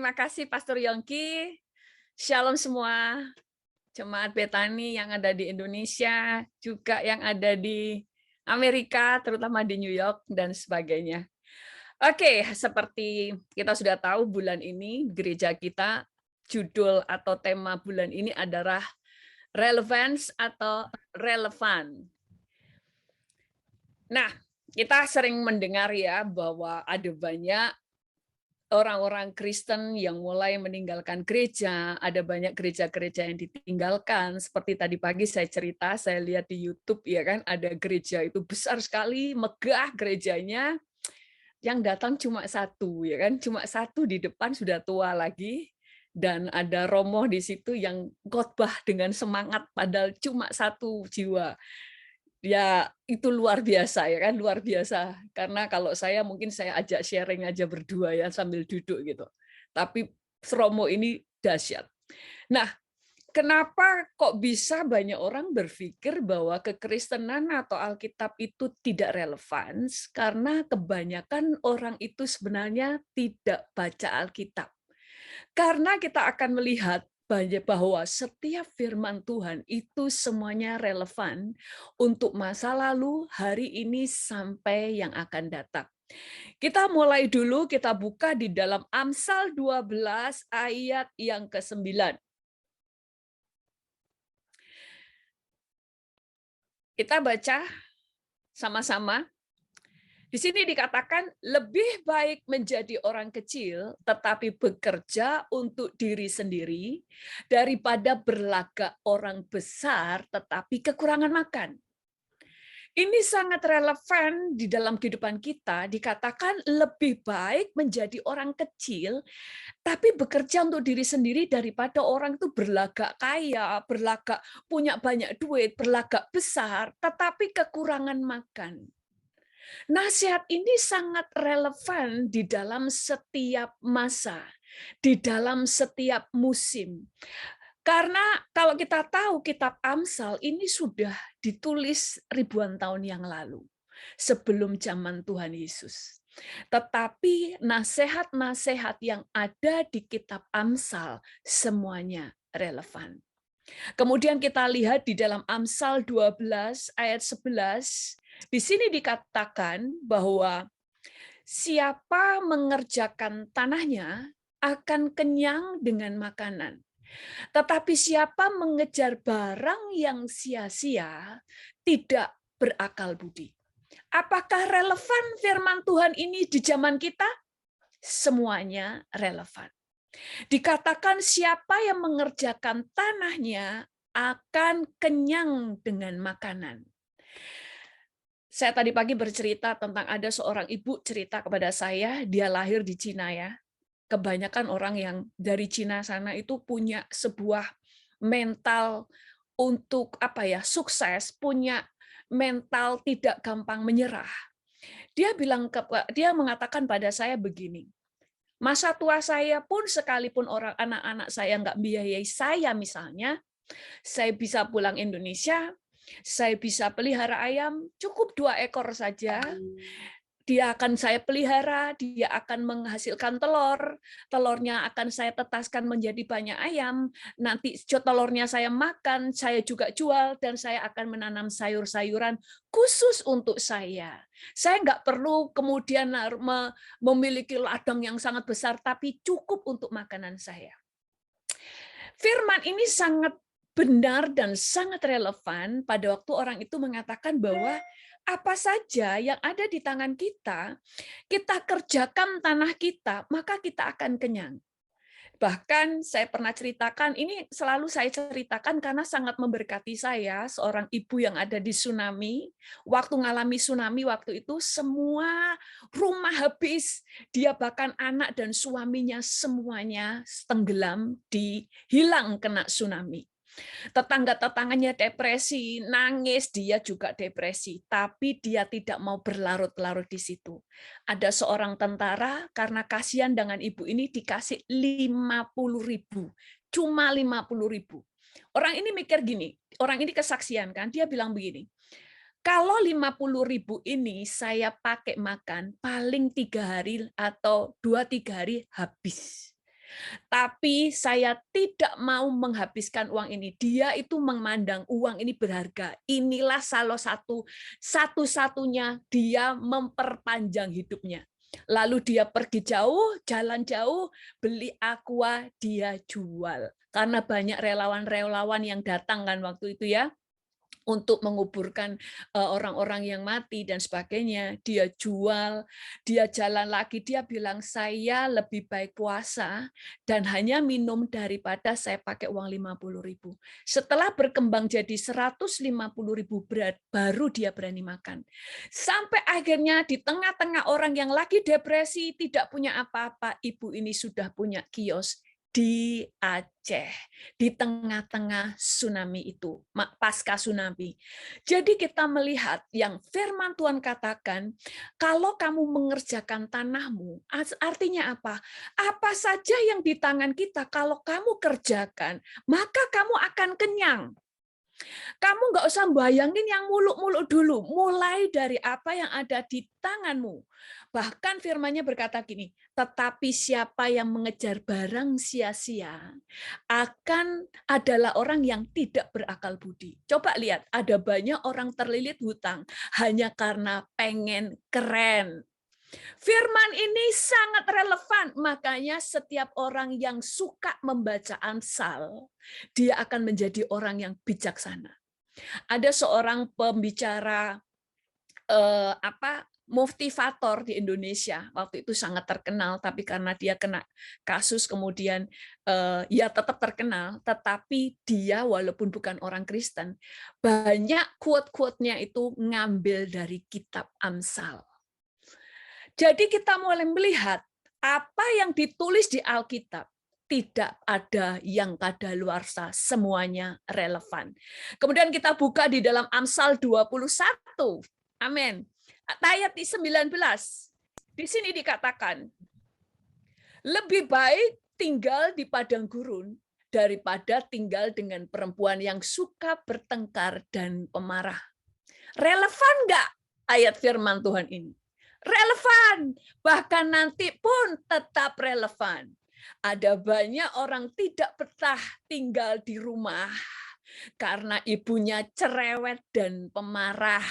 terima kasih Pastor Yongki. Shalom semua jemaat Betani yang ada di Indonesia, juga yang ada di Amerika, terutama di New York dan sebagainya. Oke, seperti kita sudah tahu bulan ini gereja kita judul atau tema bulan ini adalah relevance atau relevan. Nah, kita sering mendengar ya bahwa ada banyak orang-orang Kristen yang mulai meninggalkan gereja, ada banyak gereja-gereja yang ditinggalkan. Seperti tadi pagi saya cerita, saya lihat di YouTube ya kan, ada gereja itu besar sekali, megah gerejanya, yang datang cuma satu ya kan, cuma satu di depan sudah tua lagi, dan ada romo di situ yang khotbah dengan semangat padahal cuma satu jiwa. Ya itu luar biasa ya kan, luar biasa. Karena kalau saya mungkin saya ajak sharing aja berdua ya sambil duduk gitu. Tapi Romo ini dahsyat. Nah, kenapa kok bisa banyak orang berpikir bahwa kekristenan atau Alkitab itu tidak relevan? Karena kebanyakan orang itu sebenarnya tidak baca Alkitab. Karena kita akan melihat bahwa setiap firman Tuhan itu semuanya relevan untuk masa lalu, hari ini, sampai yang akan datang. Kita mulai dulu, kita buka di dalam Amsal 12 ayat yang ke-9. Kita baca sama-sama. Di sini dikatakan lebih baik menjadi orang kecil tetapi bekerja untuk diri sendiri daripada berlagak orang besar tetapi kekurangan makan. Ini sangat relevan di dalam kehidupan kita, dikatakan lebih baik menjadi orang kecil tapi bekerja untuk diri sendiri daripada orang itu berlagak kaya, berlagak punya banyak duit, berlagak besar tetapi kekurangan makan. Nasihat ini sangat relevan di dalam setiap masa, di dalam setiap musim. Karena kalau kita tahu kitab Amsal ini sudah ditulis ribuan tahun yang lalu, sebelum zaman Tuhan Yesus. Tetapi nasihat-nasihat yang ada di kitab Amsal semuanya relevan. Kemudian kita lihat di dalam Amsal 12 ayat 11, di sini dikatakan bahwa siapa mengerjakan tanahnya akan kenyang dengan makanan. Tetapi siapa mengejar barang yang sia-sia tidak berakal budi. Apakah relevan firman Tuhan ini di zaman kita? Semuanya relevan. Dikatakan siapa yang mengerjakan tanahnya akan kenyang dengan makanan. Saya tadi pagi bercerita tentang ada seorang ibu cerita kepada saya, dia lahir di Cina ya. Kebanyakan orang yang dari Cina sana itu punya sebuah mental untuk sukses, punya mental tidak gampang menyerah. Dia mengatakan pada saya begini, masa tua saya pun sekalipun orang anak-anak saya nggak biayai saya misalnya, saya bisa pulang Indonesia, saya bisa pelihara ayam, cukup 2 ekor saja. Dia akan saya pelihara, dia akan menghasilkan telur, telurnya akan saya tetaskan menjadi banyak ayam, nanti telurnya saya makan, saya juga jual, dan saya akan menanam sayur-sayuran khusus untuk saya. Saya nggak perlu kemudian memiliki ladang yang sangat besar, tapi cukup untuk makanan saya. Firman ini sangat benar dan sangat relevan pada waktu orang itu mengatakan bahwa apa saja yang ada di tangan kita, kita kerjakan tanah kita, maka kita akan kenyang. Bahkan saya pernah ceritakan, ini selalu saya ceritakan karena sangat memberkati saya, seorang ibu yang ada di tsunami, waktu ngalami tsunami waktu itu semua rumah habis, dia bahkan anak dan suaminya semuanya tenggelam, hilang kena tsunami. Tetangga-tetangganya depresi, nangis, dia juga depresi, tapi dia tidak mau berlarut-larut di situ. Ada seorang tentara, karena kasihan dengan ibu ini, dikasih 50.000, cuma 50.000. Orang ini mikir gini, orang ini kesaksian kan, dia bilang begini, kalau 50.000 ini saya pakai makan, paling 3 hari atau 2-3 hari habis. Tapi saya tidak mau menghabiskan uang ini. Dia itu memandang uang ini berharga. Inilah salah satu-satunya dia memperpanjang hidupnya. Lalu dia pergi jauh, jalan jauh, beli aqua, dia jual. Karena banyak relawan-relawan yang datang kan waktu itu ya, untuk menguburkan orang-orang yang mati dan sebagainya. Dia jual, dia jalan lagi, dia bilang, "Saya lebih baik puasa dan hanya minum daripada saya pakai uang 50.000." Setelah berkembang jadi 150.000 berat, baru dia berani makan. Sampai akhirnya di tengah-tengah orang yang lagi depresi, tidak punya apa-apa, ibu ini sudah punya kios di Aceh, di tengah-tengah tsunami itu, pasca tsunami. Jadi kita melihat yang firman Tuhan katakan, kalau kamu mengerjakan tanahmu, artinya apa? Apa saja yang di tangan kita, kalau kamu kerjakan, maka kamu akan kenyang. Kamu nggak usah bayangin yang muluk-muluk dulu, mulai dari apa yang ada di tanganmu. Bahkan firman-Nya berkata gini, tetapi siapa yang mengejar barang sia-sia akan adalah orang yang tidak berakal budi. Coba lihat, ada banyak orang terlilit hutang hanya karena pengen keren. Firman ini sangat relevan, makanya setiap orang yang suka membaca Amsal, dia akan menjadi orang yang bijaksana. Ada seorang pembicara motivator di Indonesia waktu itu sangat terkenal, tapi karena dia kena kasus kemudian ya tetap terkenal, tetapi dia walaupun bukan orang Kristen, banyak quote-quote-nya itu ngambil dari kitab Amsal. Jadi kita mulai melihat apa yang ditulis di Alkitab tidak ada yang kadaluarsa, semuanya relevan. Kemudian kita buka di dalam Amsal 21. Amin. Ayat 19. Di sini dikatakan, lebih baik tinggal di padang gurun daripada tinggal dengan perempuan yang suka bertengkar dan pemarah. Relevan nggak ayat firman Tuhan ini? Relevan, bahkan nanti pun tetap relevan. Ada banyak orang tidak betah tinggal di rumah karena ibunya cerewet dan pemarah.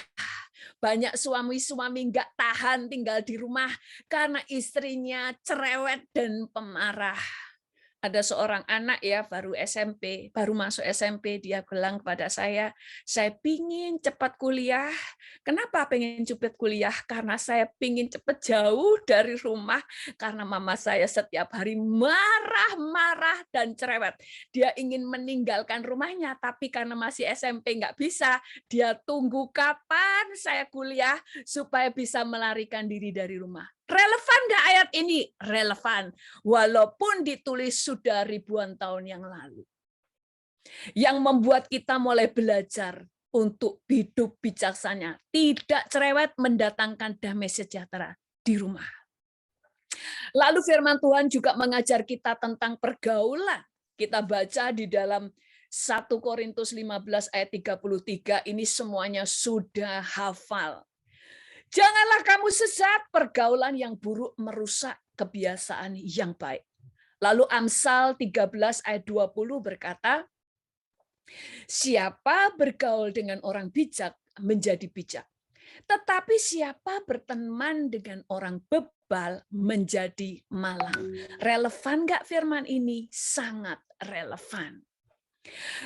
Banyak suami-suami nggak tahan tinggal di rumah karena istrinya cerewet dan pemarah. Ada seorang anak ya baru SMP, baru masuk SMP, dia bilang kepada saya pingin cepat kuliah. Kenapa pengen cepat kuliah? Karena saya pingin cepat jauh dari rumah, karena mama saya setiap hari marah-marah dan cerewet. Dia ingin meninggalkan rumahnya, tapi karena masih SMP nggak bisa, dia tunggu kapan saya kuliah supaya bisa melarikan diri dari rumah. Relevan nggak ayat ini? Relevan. Walaupun ditulis sudah ribuan tahun yang lalu. Yang membuat kita mulai belajar untuk hidup bijaksana. Tidak cerewet, mendatangkan damai sejahtera di rumah. Lalu firman Tuhan juga mengajar kita tentang pergaulan. Kita baca di dalam 1 Korintus 15 ayat 33, ini semuanya sudah hafal. Janganlah kamu sesat, pergaulan yang buruk merusak kebiasaan yang baik. Lalu Amsal 13 ayat 20 berkata, siapa bergaul dengan orang bijak menjadi bijak. Tetapi siapa berteman dengan orang bebal menjadi malang. Relevan nggak firman ini? Sangat relevan.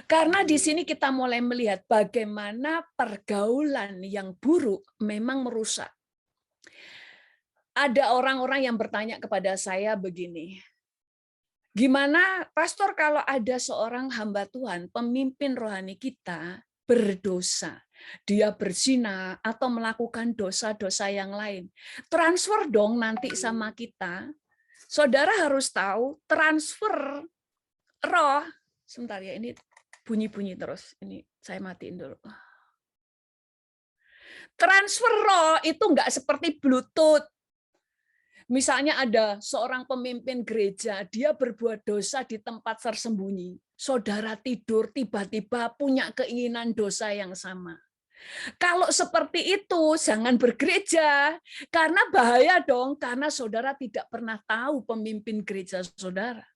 Karena di sini kita mulai melihat bagaimana pergaulan yang buruk memang merusak. Ada orang-orang yang bertanya kepada saya begini, gimana pastor kalau ada seorang hamba Tuhan, pemimpin rohani kita berdosa, dia berzina atau melakukan dosa-dosa yang lain, transfer dong nanti sama kita. Saudara harus tahu transfer roh, sebentar ya ini bunyi-bunyi terus. Ini saya matiin dulu. Transfer roh itu nggak seperti Bluetooth. Misalnya ada seorang pemimpin gereja, dia berbuat dosa di tempat tersembunyi. Saudara tidur, tiba-tiba punya keinginan dosa yang sama. Kalau seperti itu, jangan bergereja. Karena bahaya dong, karena saudara tidak pernah tahu pemimpin gereja saudara.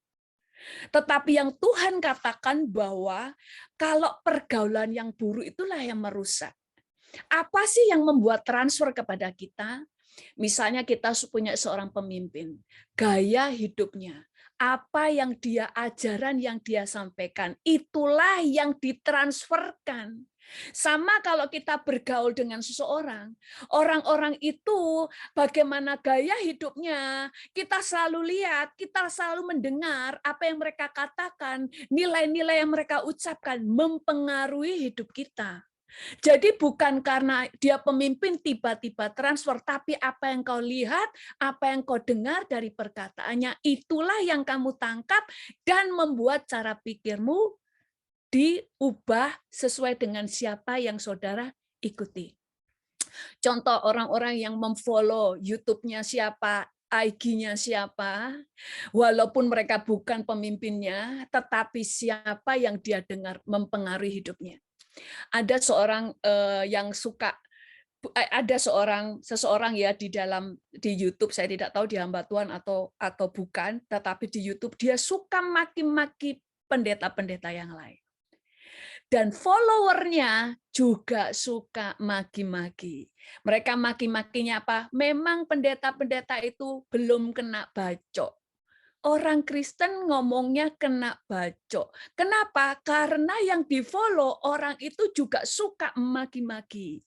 Tetapi yang Tuhan katakan bahwa kalau pergaulan yang buruk itulah yang merusak. Apa sih yang membuat transfer kepada kita? Misalnya kita punya seorang pemimpin, gaya hidupnya, apa yang dia ajaran yang dia sampaikan, itulah yang ditransferkan. Sama kalau kita bergaul dengan seseorang, orang-orang itu bagaimana gaya hidupnya, kita selalu lihat, kita selalu mendengar apa yang mereka katakan, nilai-nilai yang mereka ucapkan mempengaruhi hidup kita. Jadi bukan karena dia pemimpin tiba-tiba transfer, tapi apa yang kau lihat, apa yang kau dengar dari perkataannya, itulah yang kamu tangkap dan membuat cara pikirmu diubah sesuai dengan siapa yang saudara ikuti. Contoh orang-orang yang memfollow YouTube-nya siapa, IG-nya siapa, walaupun mereka bukan pemimpinnya, tetapi siapa yang dia dengar mempengaruhi hidupnya. Ada seorang yang suka ada seseorang ya di YouTube, saya tidak tahu di hamba Tuhan atau bukan, tetapi di YouTube dia suka maki-maki pendeta-pendeta yang lain. Dan followernya juga suka maki-maki. Mereka maki-makinya apa? Memang pendeta-pendeta itu belum kena bacok. Orang Kristen ngomongnya kena bacok. Kenapa? Karena yang di-follow orang itu juga suka maki-maki.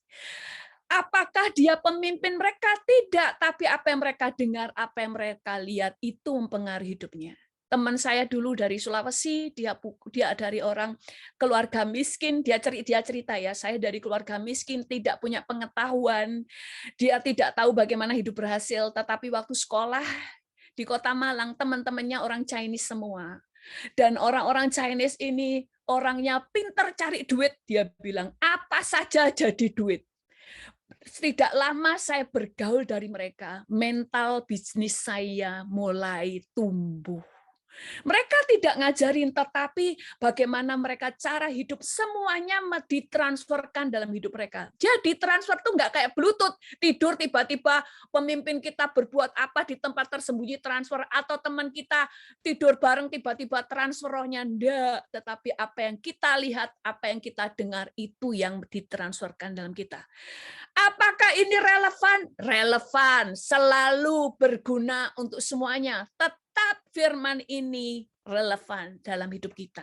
Apakah dia pemimpin mereka? Tidak. Tapi apa yang mereka dengar, apa yang mereka lihat, itu mempengaruhi hidupnya. Teman saya dulu dari Sulawesi, dia dari orang keluarga miskin, dia cerita ya, saya dari keluarga miskin, tidak punya pengetahuan, dia tidak tahu bagaimana hidup berhasil, tetapi waktu sekolah di Kota Malang, teman-temannya orang Chinese semua. Dan orang-orang Chinese ini orangnya pinter cari duit, dia bilang, apa saja jadi duit. Tidak lama saya bergaul dari mereka, mental bisnis saya mulai tumbuh. Mereka tidak ngajarin, tetapi bagaimana mereka cara hidup semuanya ditransferkan dalam hidup mereka. Jadi transfer tuh nggak kayak Bluetooth, tidur tiba-tiba pemimpin kita berbuat apa di tempat tersembunyi transfer, atau teman kita tidur bareng tiba-tiba transfer rohnya, enggak. Tetapi apa yang kita lihat, apa yang kita dengar, itu yang ditransferkan dalam kita. Apakah ini relevan? Relevan, selalu berguna untuk semuanya. Tetap firman ini relevan dalam hidup kita.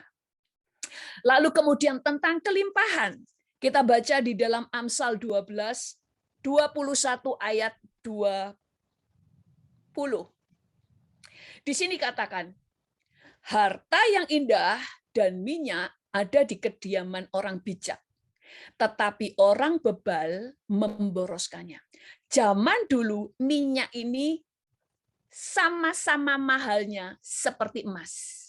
Lalu kemudian tentang kelimpahan. Kita baca di dalam Amsal 12, 21 ayat 20. Di sini katakan, harta yang indah dan minyak ada di kediaman orang bijak, tetapi orang bebal memboroskannya. Zaman dulu minyak ini sama-sama mahalnya seperti emas.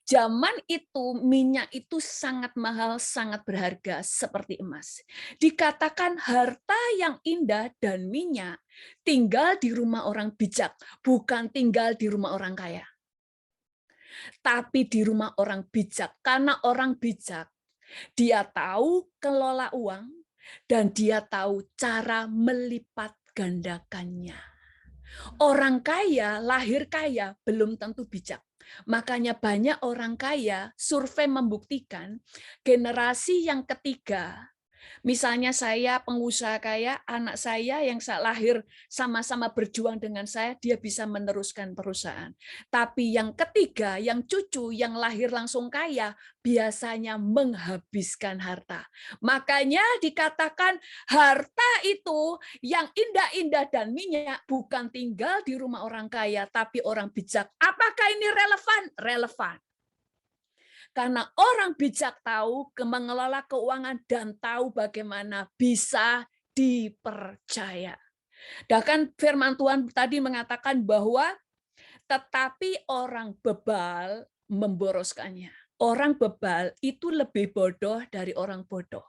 Zaman itu minyak itu sangat mahal, sangat berharga seperti emas. Dikatakan harta yang indah dan minyak tinggal di rumah orang bijak, bukan tinggal di rumah orang kaya. Tapi di rumah orang bijak, karena orang bijak dia tahu kelola uang dan dia tahu cara melipat gandakannya. Orang kaya, lahir kaya, belum tentu bijak. Makanya banyak orang kaya, survei membuktikan generasi yang ketiga, misalnya saya pengusaha kaya, anak saya yang lahir sama-sama berjuang dengan saya, dia bisa meneruskan perusahaan. Tapi yang ketiga, yang cucu, yang lahir langsung kaya, biasanya menghabiskan harta. Makanya dikatakan harta itu yang indah-indah dan minyak bukan tinggal di rumah orang kaya, tapi orang bijak. Apakah ini relevan? Relevan. Karena orang bijak tahu mengelola keuangan dan tahu bagaimana bisa dipercaya. Bahkan firman Tuhan tadi mengatakan bahwa tetapi orang bebal memboroskannya. Orang bebal itu lebih bodoh dari orang bodoh.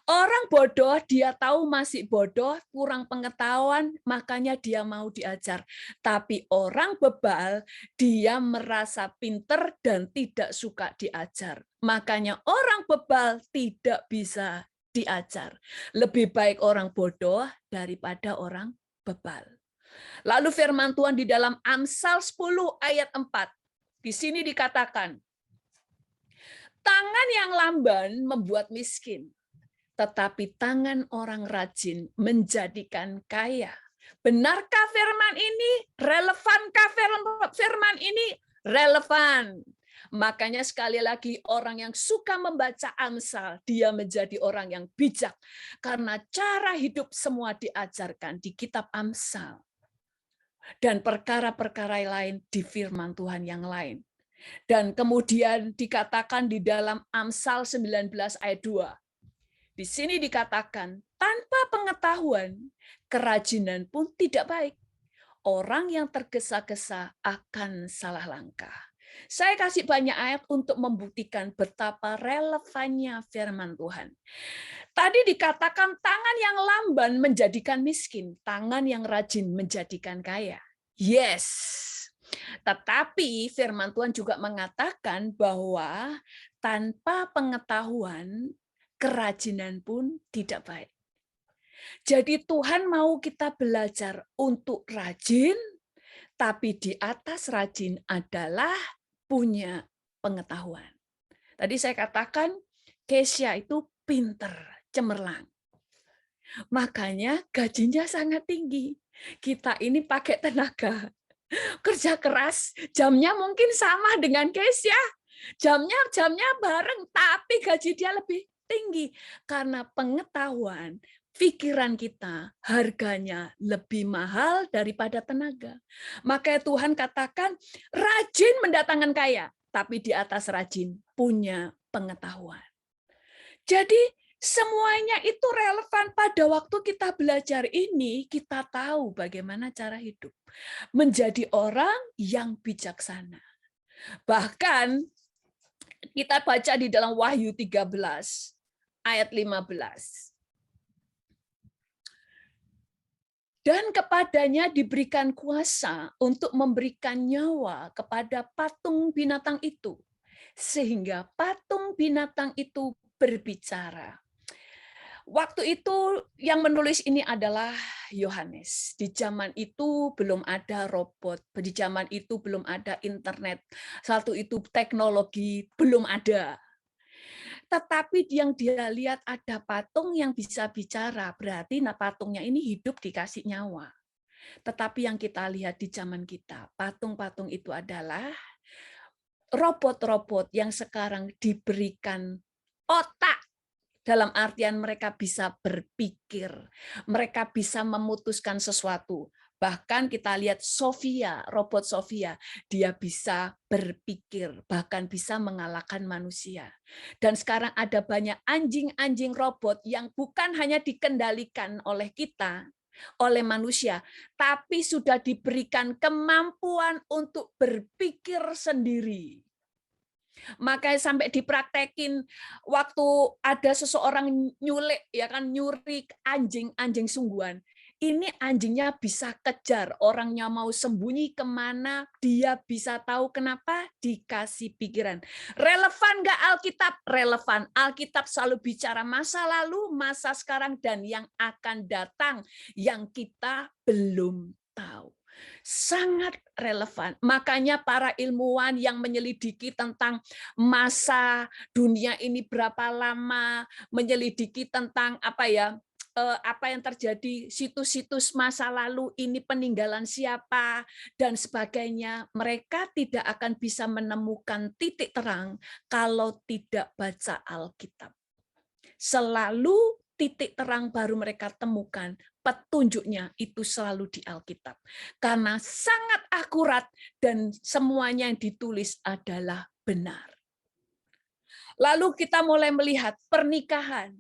Orang bodoh, dia tahu masih bodoh, kurang pengetahuan, makanya dia mau diajar. Tapi orang bebal, dia merasa pinter dan tidak suka diajar. Makanya orang bebal tidak bisa diajar. Lebih baik orang bodoh daripada orang bebal. Lalu firman Tuhan di dalam Amsal 10 ayat 4. Di sini dikatakan, tangan yang lamban membuat miskin, tetapi tangan orang rajin menjadikan kaya. Benarkah firman ini? Relevankah firman ini? Relevan. Makanya sekali lagi orang yang suka membaca Amsal, dia menjadi orang yang bijak. Karena cara hidup semua diajarkan di kitab Amsal. Dan perkara-perkara lain di firman Tuhan yang lain. Dan kemudian dikatakan di dalam Amsal 19 ayat 2. Di sini dikatakan, tanpa pengetahuan, kerajinan pun tidak baik. Orang yang tergesa-gesa akan salah langkah. Saya kasih banyak ayat untuk membuktikan betapa relevannya firman Tuhan. Tadi dikatakan tangan yang lamban menjadikan miskin, tangan yang rajin menjadikan kaya. Yes. Tetapi firman Tuhan juga mengatakan bahwa tanpa pengetahuan, kerajinan pun tidak baik. Jadi Tuhan mau kita belajar untuk rajin, tapi di atas rajin adalah punya pengetahuan. Tadi saya katakan, Kesha itu pinter, cemerlang. Makanya gajinya sangat tinggi. Kita ini pakai tenaga, kerja keras, jamnya mungkin sama dengan Kesha. Jamnya bareng, tapi gaji dia lebih tinggi. Karena pengetahuan, pikiran kita harganya lebih mahal daripada tenaga. Maka Tuhan katakan, rajin mendatangkan kaya, tapi di atas rajin punya pengetahuan. Jadi semuanya itu relevan pada waktu kita belajar ini, kita tahu bagaimana cara hidup. Menjadi orang yang bijaksana. Bahkan kita baca di dalam Wahyu 13 ayat 15. Dan kepadanya diberikan kuasa untuk memberikan nyawa kepada patung binatang itu, sehingga patung binatang itu berbicara. Waktu itu yang menulis ini adalah Yohanes. Di zaman itu belum ada robot, di zaman itu belum ada internet. Satu itu teknologi belum ada. Tetapi yang dia lihat ada patung yang bisa bicara, berarti patungnya ini hidup dikasih nyawa. Tetapi yang kita lihat di zaman kita, patung-patung itu adalah robot-robot yang sekarang diberikan otak. Dalam artian mereka bisa berpikir, mereka bisa memutuskan sesuatu. Bahkan kita lihat Sofia, robot Sofia, dia bisa berpikir, bahkan bisa mengalahkan manusia. Dan sekarang ada banyak anjing-anjing robot yang bukan hanya dikendalikan oleh kita, oleh manusia, tapi sudah diberikan kemampuan untuk berpikir sendiri. Makanya sampai dipraktekin waktu ada seseorang nyulik, ya kan, nyurik anjing sungguhan. Ini anjingnya bisa kejar, orangnya mau sembunyi kemana, dia bisa tahu kenapa, dikasih pikiran. Relevan nggak Alkitab? Relevan. Alkitab selalu bicara masa lalu, masa sekarang, dan yang akan datang, yang kita belum tahu. Sangat relevan. Makanya para ilmuwan yang menyelidiki tentang masa dunia ini berapa lama, menyelidiki tentang apa yang terjadi, situs-situs masa lalu ini peninggalan siapa, dan sebagainya. Mereka tidak akan bisa menemukan titik terang kalau tidak baca Alkitab. Selalu titik terang baru mereka temukan, petunjuknya itu selalu di Alkitab. Karena sangat akurat dan semuanya yang ditulis adalah benar. Lalu kita mulai melihat pernikahan.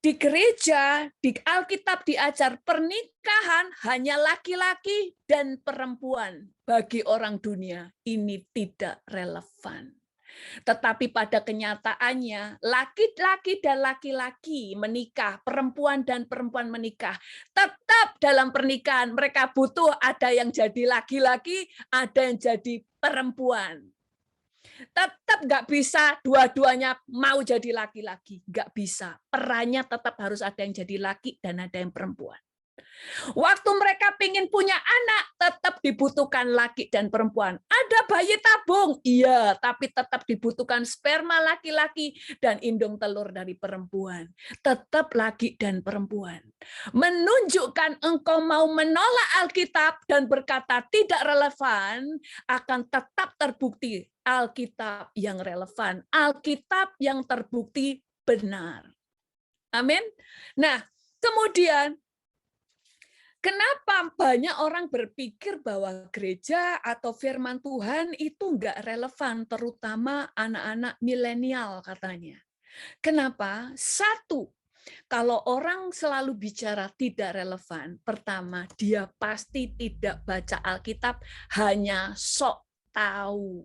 Di gereja, di Alkitab diajar pernikahan hanya laki-laki dan perempuan. Bagi orang dunia ini tidak relevan. Tetapi pada kenyataannya, laki-laki dan laki-laki menikah, perempuan dan perempuan menikah. Tetap dalam pernikahan mereka butuh ada yang jadi laki-laki, ada yang jadi perempuan. Tetap nggak bisa dua-duanya mau jadi laki-laki, nggak bisa. Perannya tetap harus ada yang jadi laki dan ada yang perempuan. Waktu mereka ingin punya anak, tetap dibutuhkan laki dan perempuan. Ada bayi tabung, iya, tapi tetap dibutuhkan sperma laki-laki dan indung telur dari perempuan. Tetap laki dan perempuan. Menunjukkan engkau mau menolak Alkitab dan berkata tidak relevan, akan tetap terbukti Alkitab yang relevan, Alkitab yang terbukti benar. Amin. Nah, kemudian kenapa banyak orang berpikir bahwa gereja atau firman Tuhan itu enggak relevan, terutama anak-anak milenial katanya. Kenapa? Satu, kalau orang selalu bicara tidak relevan, pertama, dia pasti tidak baca Alkitab, hanya sok tahu.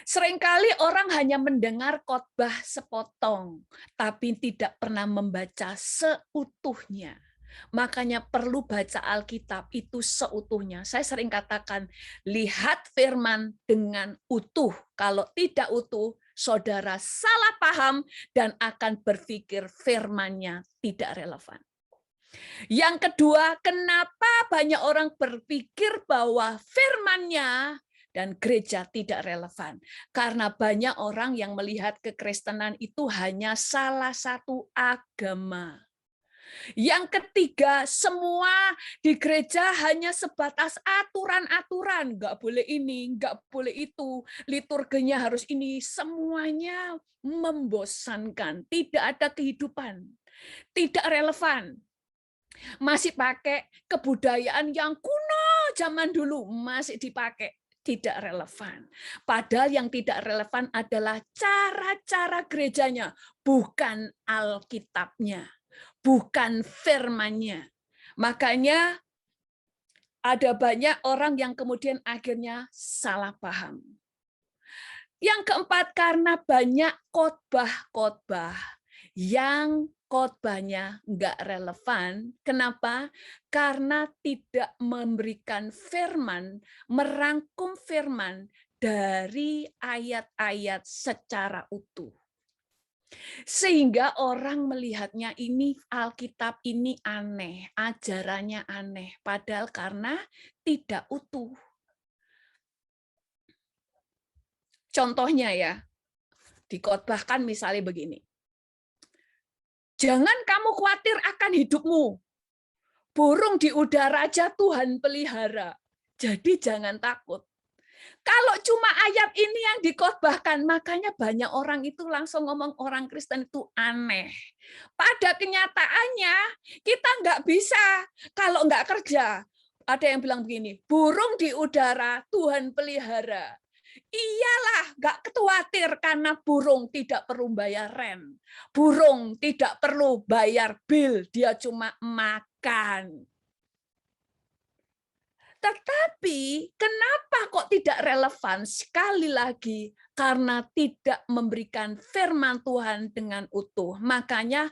Seringkali orang hanya mendengar khotbah sepotong, tapi tidak pernah membaca seutuhnya. Makanya perlu baca Alkitab itu seutuhnya. Saya sering katakan, lihat firman dengan utuh. Kalau tidak utuh, saudara salah paham dan akan berpikir firman-nya tidak relevan. Yang kedua, kenapa banyak orang berpikir bahwa firman-nya dan gereja tidak relevan? Karena banyak orang yang melihat kekristenan itu hanya salah satu agama. Yang ketiga, semua di gereja hanya sebatas aturan-aturan. Nggak boleh ini, nggak boleh itu. Liturginya harus ini. Semuanya membosankan. Tidak ada kehidupan. Tidak relevan. Masih pakai kebudayaan yang kuno zaman dulu. Masih dipakai. Tidak relevan. Padahal yang tidak relevan adalah cara-cara gerejanya. Bukan Alkitabnya. Bukan firman-Nya. Makanya ada banyak orang yang kemudian akhirnya salah paham. Yang keempat, karena banyak khotbah-khotbah yang khotbahnya nggak relevan. Kenapa? Karena tidak memberikan firman, merangkum firman dari ayat-ayat secara utuh. Sehingga orang melihatnya ini Alkitab ini aneh, ajarannya aneh, padahal karena tidak utuh. Contohnya ya, dikhotbahkan misalnya begini. Jangan kamu khawatir akan hidupmu. Burung di udara aja Tuhan pelihara. Jadi jangan takut. Kalau cuma ayat ini yang dikhotbahkan, makanya banyak orang itu langsung ngomong orang Kristen itu aneh. Pada kenyataannya, kita nggak bisa kalau nggak kerja. Ada yang bilang begini, burung di udara Tuhan pelihara. Iyalah, nggak khawatir karena burung tidak perlu bayar rent. Burung tidak perlu bayar bil, dia cuma makan. Tetapi kenapa kok tidak relevan? Sekali lagi, karena tidak memberikan firman Tuhan dengan utuh. Makanya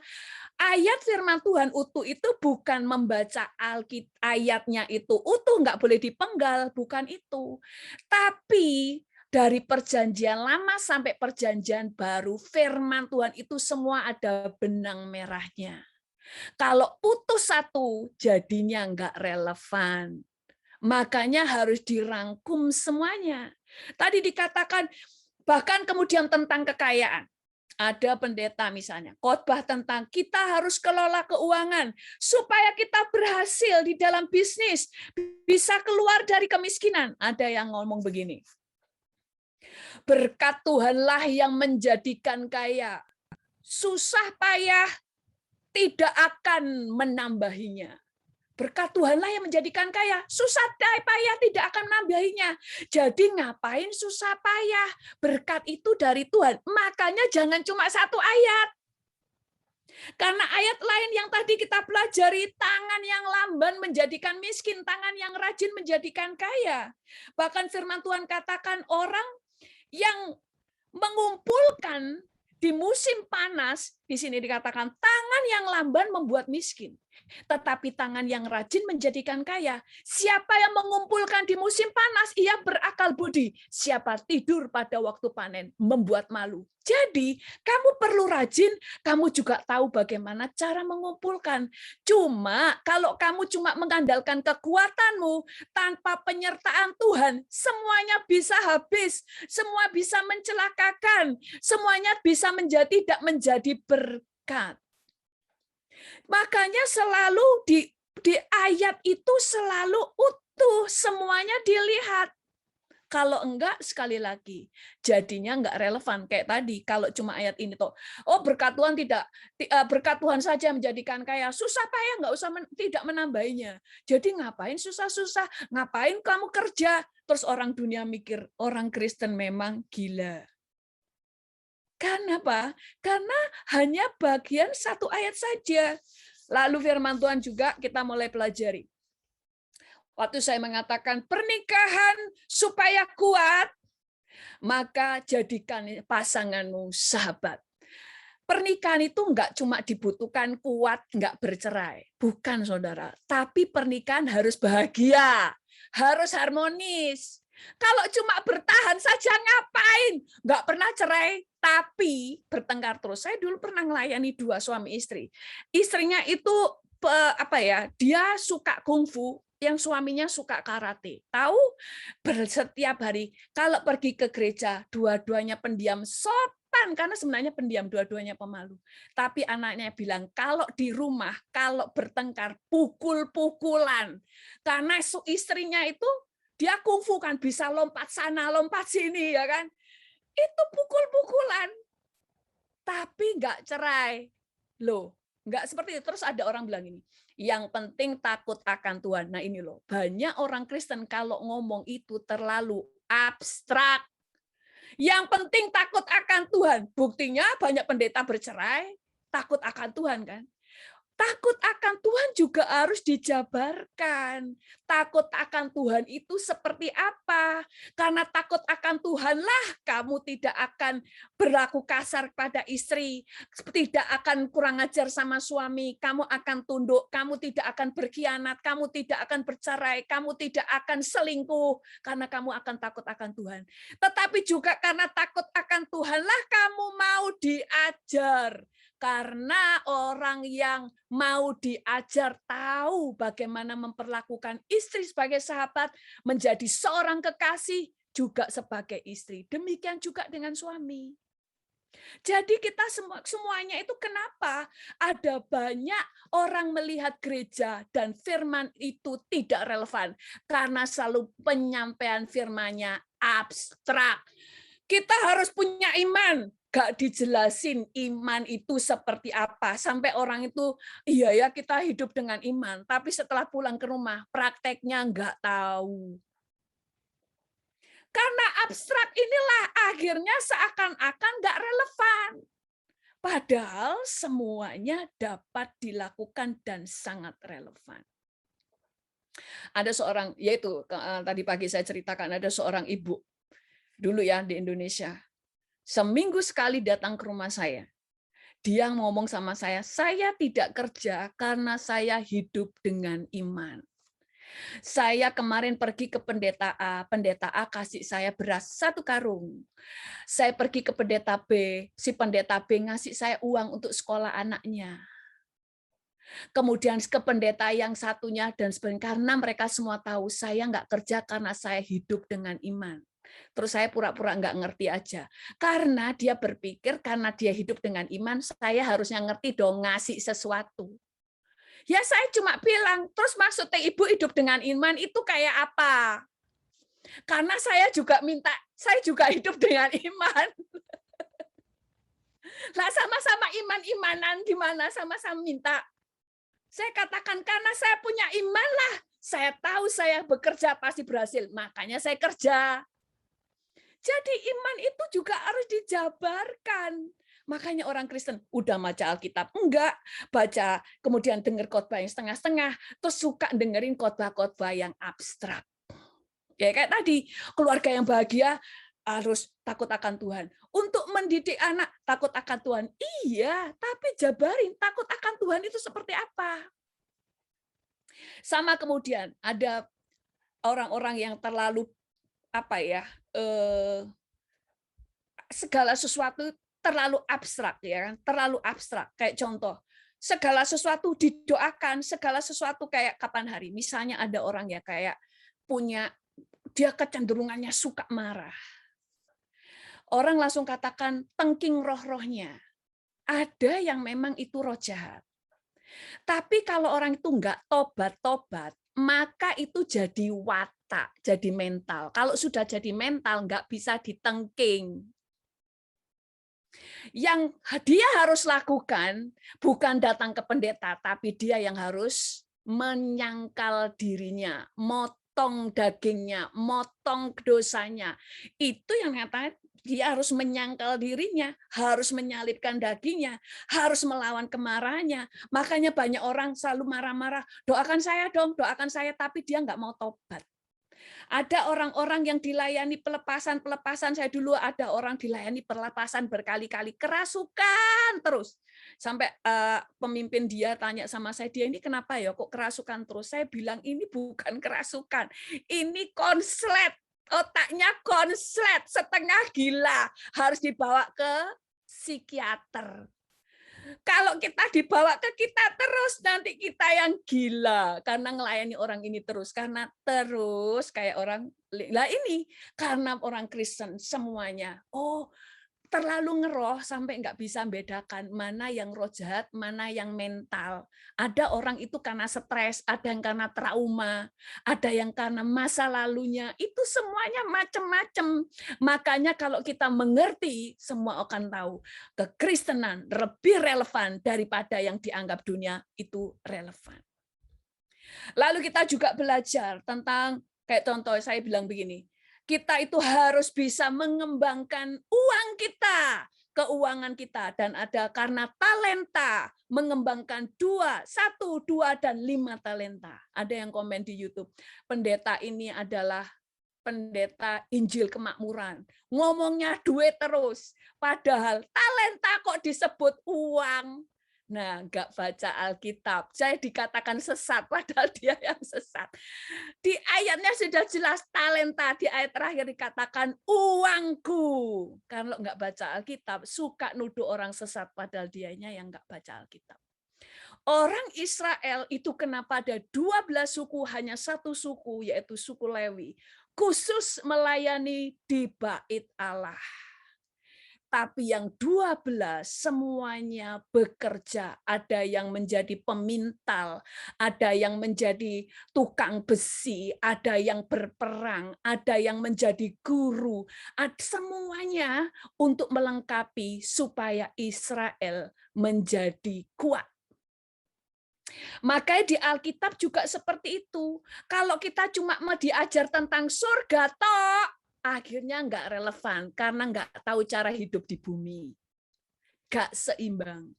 ayat firman Tuhan utuh itu bukan membaca Alkitab ayatnya itu utuh, nggak boleh dipenggal, bukan itu. Tapi dari perjanjian lama sampai perjanjian baru, firman Tuhan itu semua ada benang merahnya. Kalau putus satu, jadinya nggak relevan. Makanya harus dirangkum semuanya. Tadi dikatakan, bahkan kemudian tentang kekayaan. Ada pendeta misalnya, khotbah tentang kita harus kelola keuangan, supaya kita berhasil di dalam bisnis, bisa keluar dari kemiskinan. Ada yang ngomong begini, berkat Tuhanlah yang menjadikan kaya, susah payah tidak akan menambahinya. Berkat Tuhanlah yang menjadikan kaya, susah payah tidak akan menambahinya. Jadi ngapain susah payah? Berkat itu dari Tuhan. Makanya jangan cuma satu ayat. Karena ayat lain yang tadi kita pelajari, tangan yang lamban menjadikan miskin, tangan yang rajin menjadikan kaya. Bahkan firman Tuhan katakan orang yang mengumpulkan di musim panas Di sini dikatakan tangan yang lamban membuat miskin, tetapi tangan yang rajin menjadikan kaya. Siapa yang mengumpulkan di musim panas, ia berakal budi. Siapa tidur pada waktu panen, membuat malu. Jadi, kamu perlu rajin, kamu juga tahu bagaimana cara mengumpulkan. Cuma, kalau kamu cuma mengandalkan kekuatanmu, tanpa penyertaan Tuhan, semuanya bisa habis, semua bisa mencelakakan, semuanya bisa tidak menjadi berkat. Makanya selalu di ayat itu selalu utuh, semuanya dilihat. Kalau enggak, sekali lagi, jadinya enggak relevan. Kayak tadi, kalau cuma ayat ini toh, oh berkat Tuhan tidak, berkat Tuhan saja menjadikan kaya. Susah payah enggak usah tidak menambahinya. Jadi ngapain susah-susah? Ngapain kamu kerja? Terus orang dunia mikir, orang Kristen memang gila. Kenapa? Karena hanya bagian satu ayat saja. Lalu firman Tuhan juga kita mulai pelajari. Waktu saya mengatakan pernikahan supaya kuat, maka jadikan pasanganmu sahabat. Pernikahan itu enggak cuma dibutuhkan kuat, enggak bercerai. Bukan, saudara. Tapi pernikahan harus bahagia, harus harmonis. Kalau cuma bertahan saja ngapain? Enggak pernah cerai, tapi bertengkar terus. Saya dulu pernah melayani 2 suami istri. Istrinya itu dia suka kungfu, yang suaminya suka karate. Tahu? Setiap hari kalau pergi ke gereja, dua-duanya pendiam, sopan karena sebenarnya pendiam, dua-duanya pemalu. Tapi anaknya bilang kalau di rumah kalau bertengkar pukul-pukulan. Karena istrinya itu dia kungfu kan, bisa lompat sana, lompat sini ya kan. Itu pukul-pukulan. Tapi nggak cerai. Loh, nggak seperti itu. Terus ada orang bilang ini, yang penting takut akan Tuhan. Nah ini loh, banyak orang Kristen kalau ngomong itu terlalu abstrak. Yang penting takut akan Tuhan. Buktinya banyak pendeta bercerai, takut akan Tuhan kan. Takut akan Tuhan juga harus dijabarkan. Takut akan Tuhan itu seperti apa? Karena takut akan Tuhanlah kamu tidak akan berlaku kasar pada istri, tidak akan kurang ajar sama suami, kamu akan tunduk, kamu tidak akan berkhianat, kamu tidak akan bercerai, kamu tidak akan selingkuh, karena kamu akan takut akan Tuhan. Tetapi juga karena takut akan Tuhanlah kamu mau diajar. Karena orang yang mau diajar tahu bagaimana memperlakukan istri sebagai sahabat, menjadi seorang kekasih, juga sebagai istri. Demikian juga dengan suami. Jadi kita semuanya itu kenapa ada banyak orang melihat gereja dan firman itu tidak relevan. Karena selalu penyampaian firmannya abstrak. Kita harus punya iman. Gak dijelasin iman itu seperti apa. Sampai orang itu, iya ya kita hidup dengan iman. Tapi setelah pulang ke rumah, prakteknya nggak tahu. Karena abstrak inilah akhirnya seakan-akan nggak relevan. Padahal semuanya dapat dilakukan dan sangat relevan. Ada seorang, yaitu tadi pagi saya ceritakan, ada seorang ibu dulu ya di Indonesia. Seminggu sekali datang ke rumah saya. Dia ngomong sama saya tidak kerja karena saya hidup dengan iman. Saya kemarin pergi ke pendeta A kasih saya beras 1 karung. Saya pergi ke pendeta B, si pendeta B ngasih saya uang untuk sekolah anaknya. Kemudian ke pendeta yang satunya dan sebagainya, karena mereka semua tahu saya nggak kerja karena saya hidup dengan iman. Terus saya pura-pura nggak ngerti aja. Karena dia berpikir karena dia hidup dengan iman, saya harusnya ngerti dong ngasih sesuatu. Ya saya cuma bilang, terus maksudnya ibu hidup dengan iman itu kayak apa? Karena saya juga hidup dengan iman. Lah sama-sama iman-imanan gimana sama-sama minta. Saya katakan karena saya punya iman lah. Saya tahu saya bekerja pasti berhasil, makanya saya kerja. Jadi iman itu juga harus dijabarkan. Makanya orang Kristen udah baca Alkitab enggak, baca kemudian dengar khotbah yang setengah-setengah, terus suka dengerin khotbah-khotbah yang abstrak. Ya kayak tadi, keluarga yang bahagia, harus takut akan Tuhan. Untuk mendidik anak, takut akan Tuhan. Iya, tapi jabarin takut akan Tuhan itu seperti apa. Sama kemudian ada orang-orang yang terlalu segala sesuatu terlalu abstrak ya kan, terlalu abstrak. Kayak contoh, segala sesuatu didoakan, segala sesuatu kayak kapan hari. Misalnya ada orang ya kayak dia kecenderungannya suka marah. Orang langsung katakan tengking roh-rohnya. Ada yang memang itu roh jahat. Tapi kalau orang itu nggak tobat-tobat, maka itu jadi watak, jadi mental. Kalau sudah jadi mental, nggak bisa ditengking. Yang dia harus lakukan bukan datang ke pendeta, tapi dia yang harus menyangkal dirinya, motong dagingnya, motong dosanya. Itu yang katanya dia harus menyangkal dirinya, harus menyalibkan dagingnya, harus melawan kemarahannya. Makanya banyak orang selalu marah-marah, doakan saya dong, doakan saya, tapi dia nggak mau tobat. Ada orang-orang yang dilayani pelepasan. Saya dulu ada orang dilayani pelepasan berkali-kali, kerasukan terus. Sampai pemimpin dia tanya sama saya, dia ini kenapa ya kok kerasukan terus? Saya bilang ini bukan kerasukan, ini konslet. Otaknya konslet, setengah gila. Harus dibawa ke psikiater. Kalau kita dibawa ke kita terus, nanti kita yang gila karena ngelayani orang ini terus. Karena terus kayak orang, lah ini karena orang Kristen semuanya. Oh, terlalu ngeroh sampai nggak bisa membedakan mana yang roh jahat, mana yang mental. Ada orang itu karena stres, ada yang karena trauma, ada yang karena masa lalunya. Itu semuanya macam-macam. Makanya kalau kita mengerti, semua akan tahu kekristenan lebih relevan daripada yang dianggap dunia itu relevan. Lalu kita juga belajar tentang, kayak contoh saya bilang begini, kita itu harus bisa mengembangkan uang kita, keuangan kita, dan ada karena talenta mengembangkan 1, 2, dan 5 talenta. Ada yang komen di YouTube, pendeta ini adalah pendeta Injil Kemakmuran. Ngomongnya duit terus, padahal talenta kok disebut uang. Nah, nggak baca Alkitab. Saya dikatakan sesat, padahal dia yang sesat. Di ayatnya sudah jelas talenta, di ayat terakhir dikatakan uangku. Kalau nggak baca Alkitab, suka nuduh orang sesat, padahal dianya yang nggak baca Alkitab. Orang Israel itu kenapa ada 12 suku, hanya satu suku, yaitu suku Lewi. Khusus melayani di bait Allah. Tapi yang 12 semuanya bekerja. Ada yang menjadi pemintal, ada yang menjadi tukang besi, ada yang berperang, ada yang menjadi guru. Semuanya untuk melengkapi supaya Israel menjadi kuat. Makanya di Alkitab juga seperti itu. Kalau kita cuma mau diajar tentang surga, toh akhirnya nggak relevan karena nggak tahu cara hidup di bumi. Nggak seimbang.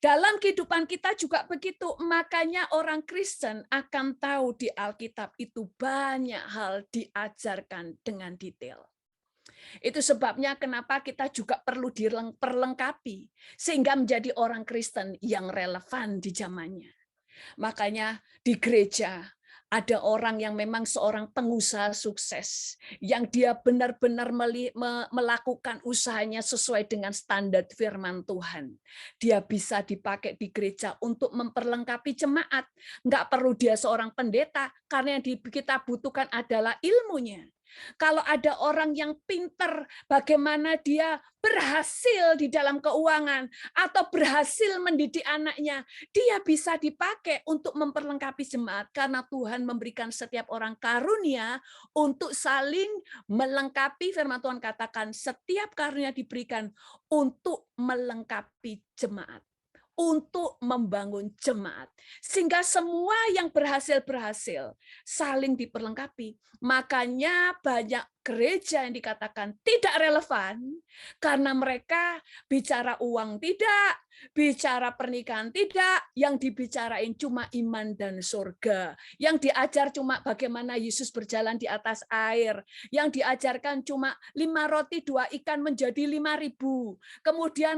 Dalam kehidupan kita juga begitu. Makanya orang Kristen akan tahu di Alkitab itu banyak hal diajarkan dengan detail. Itu sebabnya kenapa kita juga perlu diperlengkapi sehingga menjadi orang Kristen yang relevan di zamannya. Makanya di gereja ada orang yang memang seorang pengusaha sukses, yang dia benar-benar melakukan usahanya sesuai dengan standar firman Tuhan. Dia bisa dipakai di gereja untuk memperlengkapi jemaat. Nggak perlu dia seorang pendeta, karena yang kita butuhkan adalah ilmunya. Kalau ada orang yang pinter, bagaimana dia berhasil di dalam keuangan atau berhasil mendidik anaknya, dia bisa dipakai untuk memperlengkapi jemaat karena Tuhan memberikan setiap orang karunia untuk saling melengkapi. Firman Tuhan katakan setiap karunia diberikan untuk melengkapi jemaat, untuk membangun jemaat. Sehingga semua yang berhasil saling diperlengkapi. Makanya banyak gereja yang dikatakan tidak relevan karena mereka bicara uang tidak, bicara pernikahan tidak, yang dibicarain cuma iman dan surga. Yang diajar cuma bagaimana Yesus berjalan di atas air. Yang diajarkan cuma 5 roti 2 ikan menjadi 5.000. Kemudian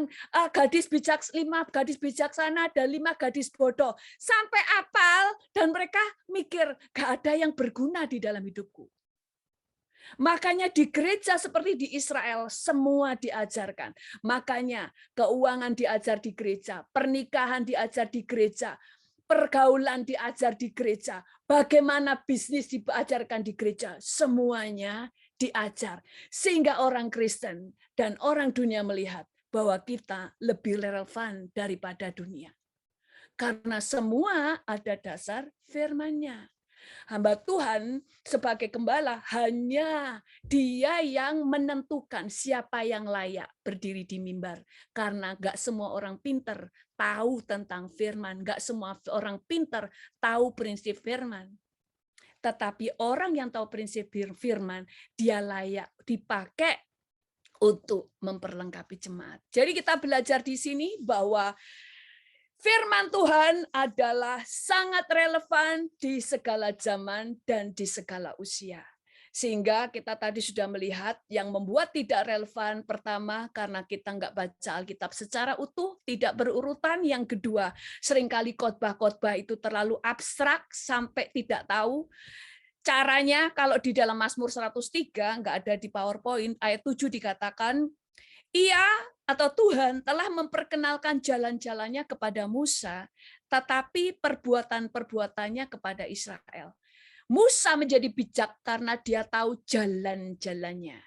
lima gadis bijaksana dan 5 gadis bodoh. Sampai apal dan mereka mikir gak ada yang berguna di dalam hidupku. Makanya di gereja seperti di Israel semua diajarkan. Makanya keuangan diajar di gereja, pernikahan diajar di gereja, pergaulan diajar di gereja, bagaimana bisnis diajarkan di gereja, semuanya diajar. Sehingga orang Kristen dan orang dunia melihat bahwa kita lebih relevan daripada dunia. Karena semua ada dasar firman-Nya. Hamba Tuhan sebagai gembala hanya dia yang menentukan siapa yang layak berdiri di mimbar. Karena nggak semua orang pinter tahu tentang firman, nggak semua orang pinter tahu prinsip firman. Tetapi orang yang tahu prinsip firman, dia layak dipakai untuk memperlengkapi jemaat. Jadi kita belajar di sini bahwa firman Tuhan adalah sangat relevan di segala zaman dan di segala usia. Sehingga kita tadi sudah melihat yang membuat tidak relevan, pertama karena kita nggak baca Alkitab secara utuh, tidak berurutan. Yang kedua, seringkali khotbah-khotbah itu terlalu abstrak sampai tidak tahu caranya. Kalau di dalam Mazmur 103, nggak ada di PowerPoint, ayat 7 dikatakan, Ia atau Tuhan telah memperkenalkan jalan-jalannya kepada Musa, tetapi perbuatan-perbuatannya kepada Israel. Musa menjadi bijak karena dia tahu jalan-jalannya.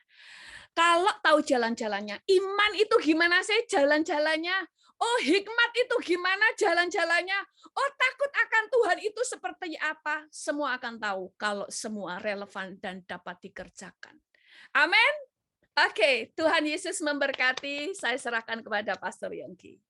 Kalau tahu jalan-jalannya, iman itu gimana sih jalan-jalannya? Oh, hikmat itu gimana jalan-jalannya? Oh, takut akan Tuhan itu seperti apa? Semua akan tahu kalau semua relevan dan dapat dikerjakan. Amin. Oke, Tuhan Yesus memberkati. Saya serahkan kepada Pastor Yongki.